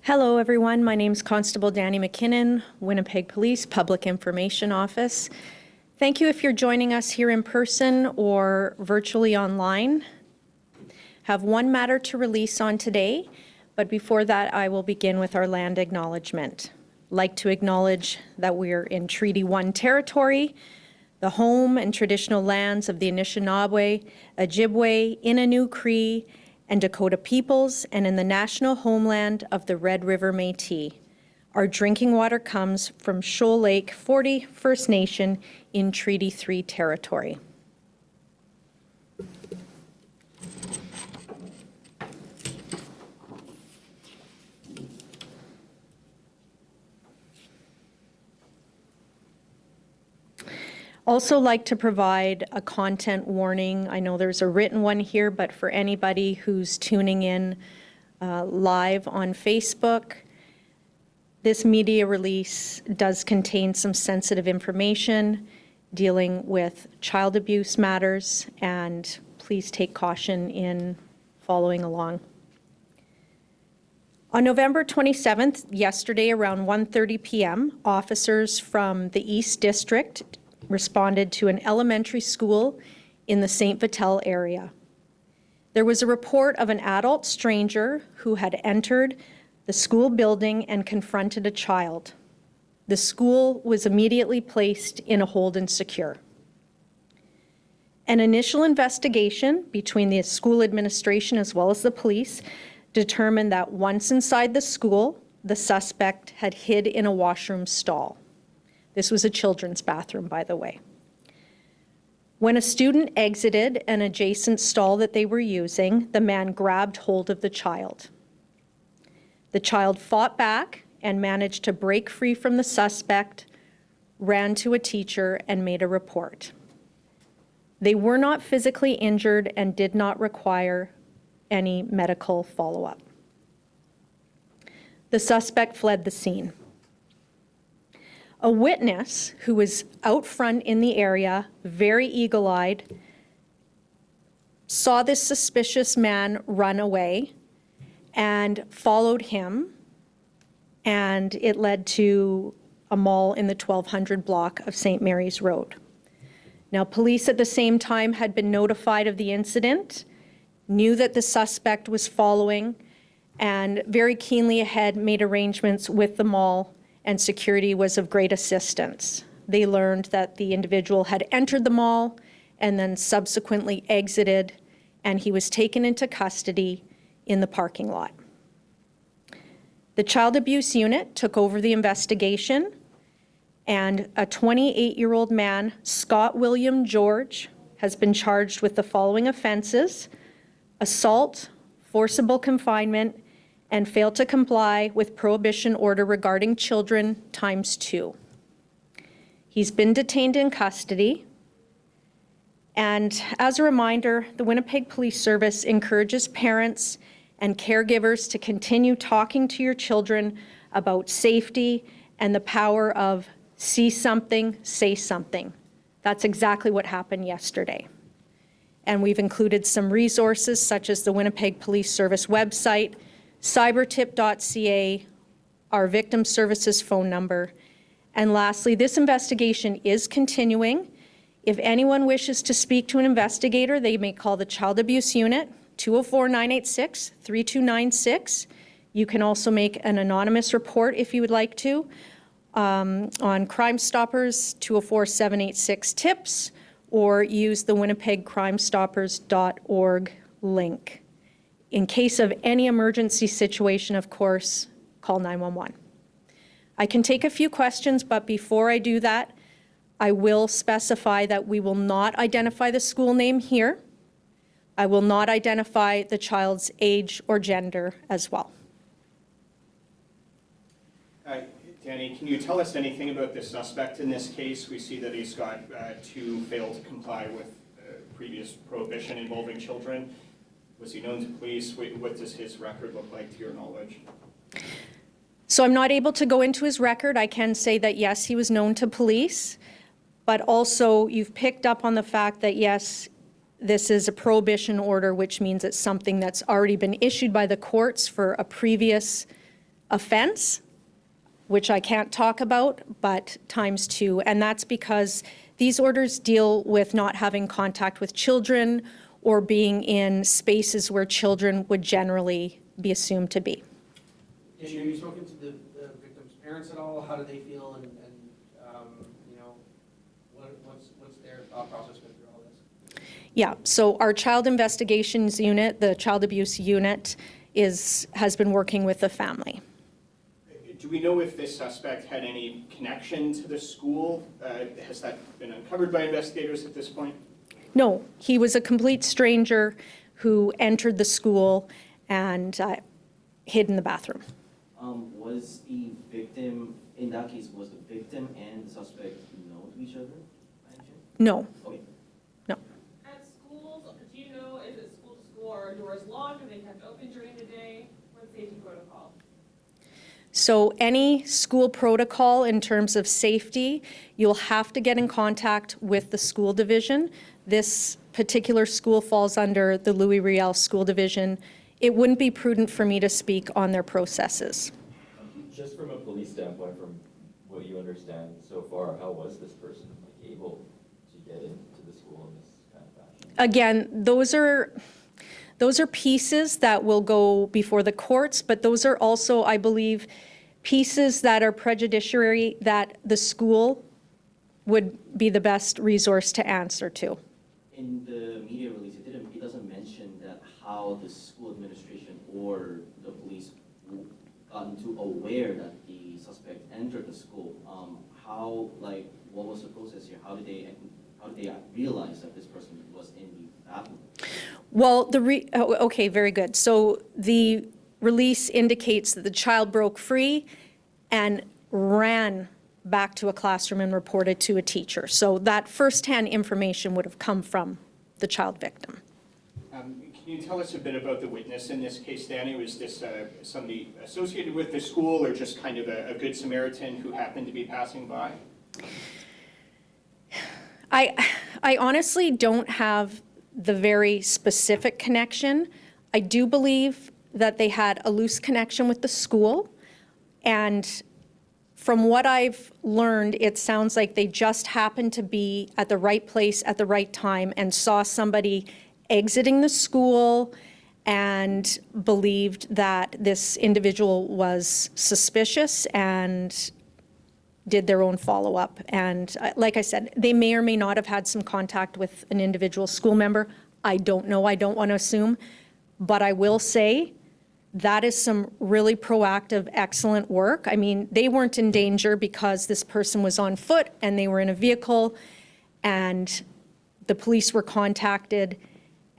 Hello everyone, my name is Constable Dani McKinnon, Winnipeg Police Public Information Office. Thank you if you're joining us here in person or virtually online. Have one matter to release on today, but before that I will begin with our land acknowledgement. I'd like to acknowledge that we're in Treaty 1 territory, the home and traditional lands of the Anishinaabe, Ojibwe, Innu, Cree, and Dakota peoples, and in the national homeland of the Red River Métis. Our drinking water comes from Shoal Lake 40 First Nation in Treaty 3 territory. Also like to provide a content warning. I know there's a written one here, but for anybody who's tuning in live on Facebook, this media release does contain some sensitive information dealing with child abuse matters, and please take caution in following along. On November 27th, yesterday around 1:30 p.m., officers from the East District responded to an elementary school in the St. Vital area. There was a report of an adult stranger who had entered the school building and confronted a child. The school was immediately placed in a hold and secure. An initial investigation between the school administration as well as the police determined that once inside the school, the suspect had hid in a washroom stall. This was a children's bathroom, by the way. When a student exited an adjacent stall that they were using, the man grabbed hold of the child. The child fought back and managed to break free from the suspect, ran to a teacher, and made a report. They were not physically injured and did not require any medical follow-up. The suspect fled the scene. A witness who was out front in the area, very eagle-eyed, saw this suspicious man run away and followed him, and it led to a mall in the 1200 block of St. Mary's Road. Now, police at the same time had been notified of the incident, knew that the suspect was following, and very keenly ahead made arrangements with the mall, and security was of great assistance. They learned that the individual had entered the mall and then subsequently exited, and he was taken into custody in the parking lot. The child abuse unit took over the investigation, and a 28-year-old man, Scott William George, has been charged with the following offenses: assault, forcible confinement, and failed to comply with prohibition order regarding children ×2. He's been detained in custody. And as a reminder, the Winnipeg Police Service encourages parents and caregivers to continue talking to your children about safety and the power of see something, say something. That's exactly what happened yesterday. And we've included some resources such as the Winnipeg Police Service website, cybertip.ca, our victim services phone number. And lastly, this investigation is continuing. If anyone wishes to speak to an investigator, they may call the Child Abuse Unit, 204-986-3296. You can also make an anonymous report if you would like to on Crime Stoppers, 204-786-TIPS, or use the winnipegcrimestoppers.org link. In case of any emergency situation, of course, call 911. I can take a few questions, but before I do that, I will specify that we will not identify the school name here. I will not identify the child's age or gender as well. Dani, can you tell us anything about the suspect in this case? We see that he's got two failed to comply with previous prohibition involving children. Was he known to police? What does his record look like to your knowledge? So I'm not able to go into his record. I can say that yes, he was known to police, but also you've picked up on the fact that yes, this is a prohibition order, which means it's something that's already been issued by the courts for a previous offense, which I can't talk about, but times 2. And that's because these orders deal with not having contact with children or being in spaces where children would generally be assumed to be. Have you spoken to the victim's parents at all? How do they feel, and you know, what's their thought process going through all this? Yeah, so our child investigations unit, the child abuse unit, has been working with the family. Do we know if this suspect had any connection to the school? Has that been uncovered by investigators at this point? No, he was a complete stranger who entered the school and hid in the bathroom. Was the victim, in that case, was the victim and the suspect known to each other? No. Okay. No. At schools, do you know, is it school to school, or are doors locked, are they kept open during the day? What's safety protocol? So any school protocol in terms of safety, you'll have to get in contact with the school division. This particular school falls under the Louis Riel School Division. It wouldn't be prudent for me to speak on their processes. Just from a police standpoint, from what you understand so far, how was this person able to get into the school in this kind of fashion? Again, those are pieces that will go before the courts, but those are also, I believe, pieces that are prejudiciary that the school would be the best resource to answer to. In the media release, it doesn't mention that how the school administration or the police gotten to aware that the suspect entered the school. What was the process here? How did they realize that this person was in the bathroom? Well, okay, very good. So the release indicates that the child broke free and ran back to a classroom and reported to a teacher. So that firsthand information would have come from the child victim. Can you tell us a bit about the witness in this case, Dani? Was this somebody associated with the school, or just kind of a good Samaritan who happened to be passing by? I honestly don't have the very specific connection. I do believe that they had a loose connection with the school, and from what I've learned, it sounds like they just happened to be at the right place at the right time and saw somebody exiting the school and believed that this individual was suspicious and did their own follow-up. And like I said, they may or may not have had some contact with an individual school member. I don't know. I don't want to assume. But I will say that is some really proactive, excellent work. I mean, they weren't in danger because this person was on foot and they were in a vehicle, and the police were contacted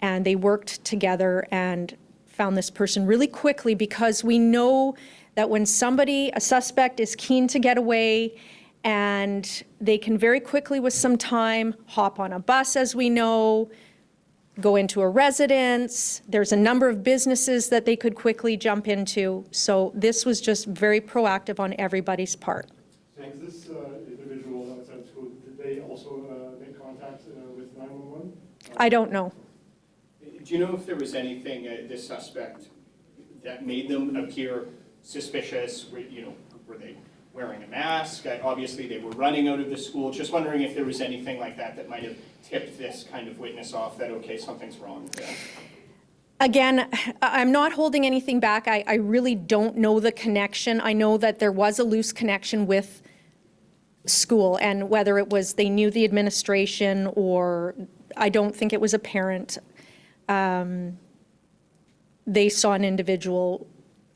and they worked together and found this person really quickly, because we know that when a suspect is keen to get away, and they can very quickly, with some time, hop on a bus, as we know, go into a residence. There's a number of businesses that they could quickly jump into. So this was just very proactive on everybody's part. Thanks. This individual outside of school, did they also make contact with 911? I don't know. Do you know if there was anything, this suspect, that made them appear suspicious? Were they wearing a mask? Obviously, they were running out of the school. Just wondering if there was anything like that that might have tipped this kind of witness off that, okay, something's wrong there. Again, I'm not holding anything back. I really don't know the connection. I know that there was a loose connection with school, and whether it was they knew the administration or I don't think it was apparent. They saw an individual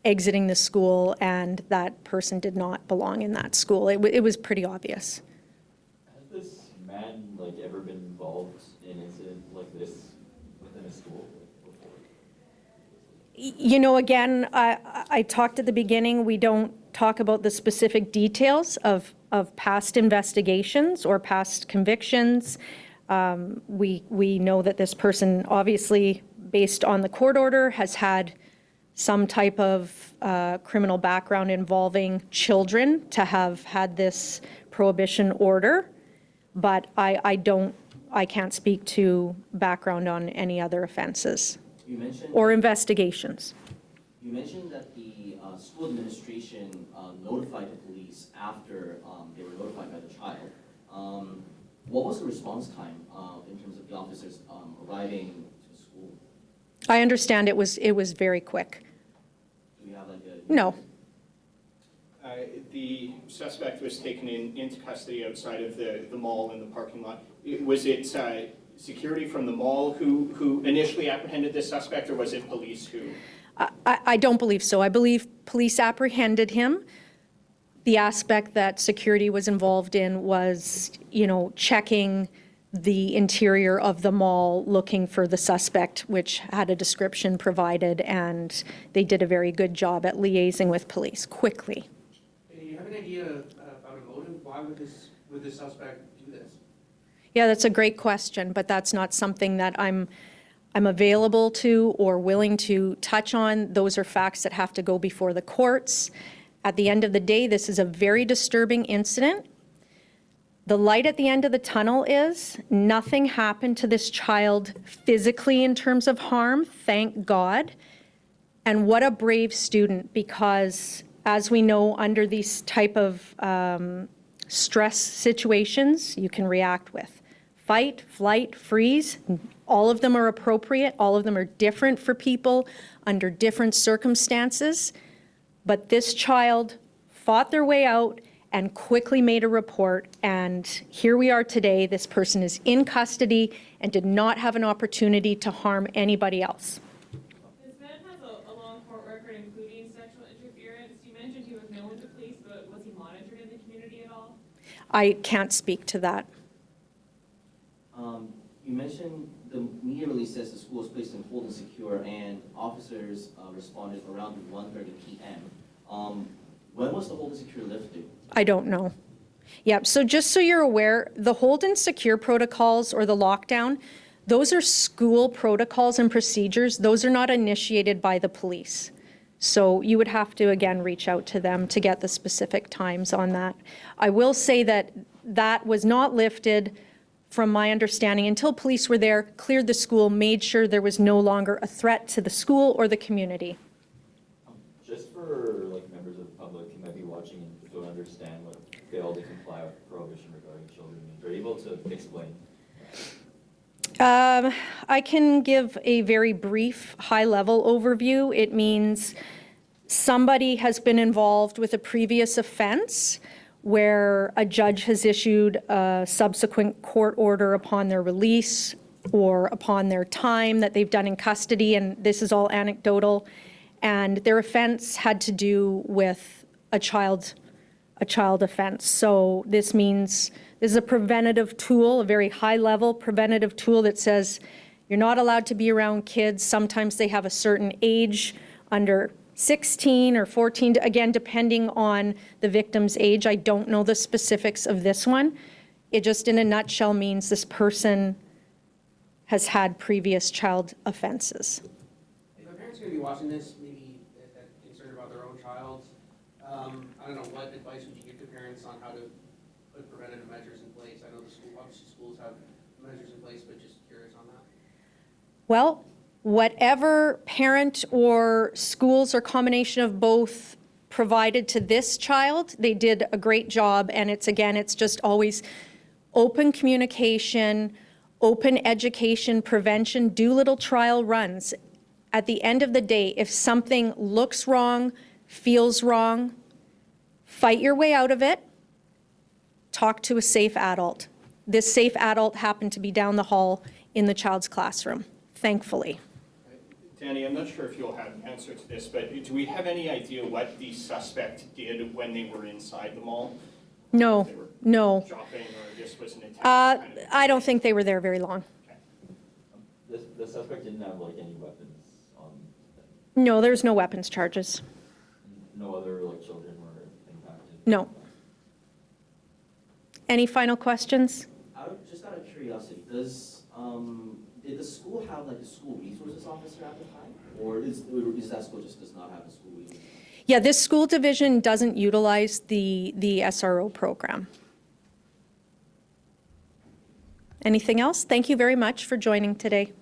exiting the school, and that person did not belong in that school. It was pretty obvious. Has this man ever been involved in an incident like this within a school before? You know, again, I talked at the beginning, we don't talk about the specific details of past investigations or past convictions. We know that this person, obviously, based on the court order, has had some type of criminal background involving children to have had this prohibition order, but I can't speak to background on any other offenses You mentioned or investigations. You mentioned that the school administration notified the police after they were notified by the child. What was the response time in terms of the officers arriving to the school? I understand it was very quick. Do we have like a? No. The suspect was taken into custody outside of the mall in the parking lot. Was it security from the mall who initially apprehended this suspect, or was it police who? I don't believe so. I believe police apprehended him. The aspect that security was involved in was, checking the interior of the mall, looking for the suspect, which had a description provided, and they did a very good job at liaising with police quickly. Do you have an idea about a motive? Why would this suspect do this? Yeah, that's a great question, but that's not something that I'm available to or willing to touch on. Those are facts that have to go before the courts. At the end of the day, this is a very disturbing incident. The light at the end of the tunnel is nothing happened to this child physically in terms of harm, thank God. And what a brave student, because as we know, under these type of stress situations, you can react with fight, flight, freeze. All of them are appropriate. All of them are different for people under different circumstances. But this child fought their way out and quickly made a report. And here we are today. This person is in custody and did not have an opportunity to harm anybody else. This man has a long court record, including sexual interference. You mentioned he was known to police, but was he monitored in the community at all? I can't speak to that. You mentioned the media release says the school was placed in hold and secure, and officers responded around 1:30 p.m. When was the hold and secure lifted? I don't know. Yep, so just so you're aware, the hold and secure protocols or the lockdown, those are school protocols and procedures. Those are not initiated by the police. So you would have to, again, reach out to them to get the specific times on that. I will say that that was not lifted, from my understanding, until police were there, cleared the school, made sure there was no longer a threat to the school or the community. Just for members of the public who might be watching and don't understand what failed to comply with prohibition regarding children, are you able to explain? I can give a very brief, high-level overview. It means somebody has been involved with a previous offense where a judge has issued a subsequent court order upon their release or upon their time that they've done in custody, and this is all anecdotal, and their offense had to do with a child offense. So this means this is a preventative tool, a very high-level preventative tool that says you're not allowed to be around kids. Sometimes they have a certain age, under 16 or 14, again, depending on the victim's age. I don't know the specifics of this one. It just, in a nutshell, means this person has had previous child offenses. If a parent's going to be watching this, maybe concerned about their own child, I don't know, what advice would you give to parents on how to put preventative measures in place? I know obviously schools have measures in place, but just curious on that. Well, whatever parent or schools or combination of both provided to this child, they did a great job. And it's just always open communication, open education, prevention, do little trial runs. At the end of the day, if something looks wrong, feels wrong, fight your way out of it, talk to a safe adult. This safe adult happened to be down the hall in the child's classroom, thankfully. Dani, I'm not sure if you'll have an answer to this, but do we have any idea what the suspect did when they were inside the mall? No, They were no. shopping, or this was an attempt? to kind of- I don't think they were there very long. Okay. The suspect didn't have any weapons on them. No, there's no weapons charges. No other children were impacted. No. Any final questions? Just out of curiosity, did the school have the school resources officer at the time, or is that school just does not have a school resources? Yeah, this school division doesn't utilize the SRO program. Anything else? Thank you very much for joining today.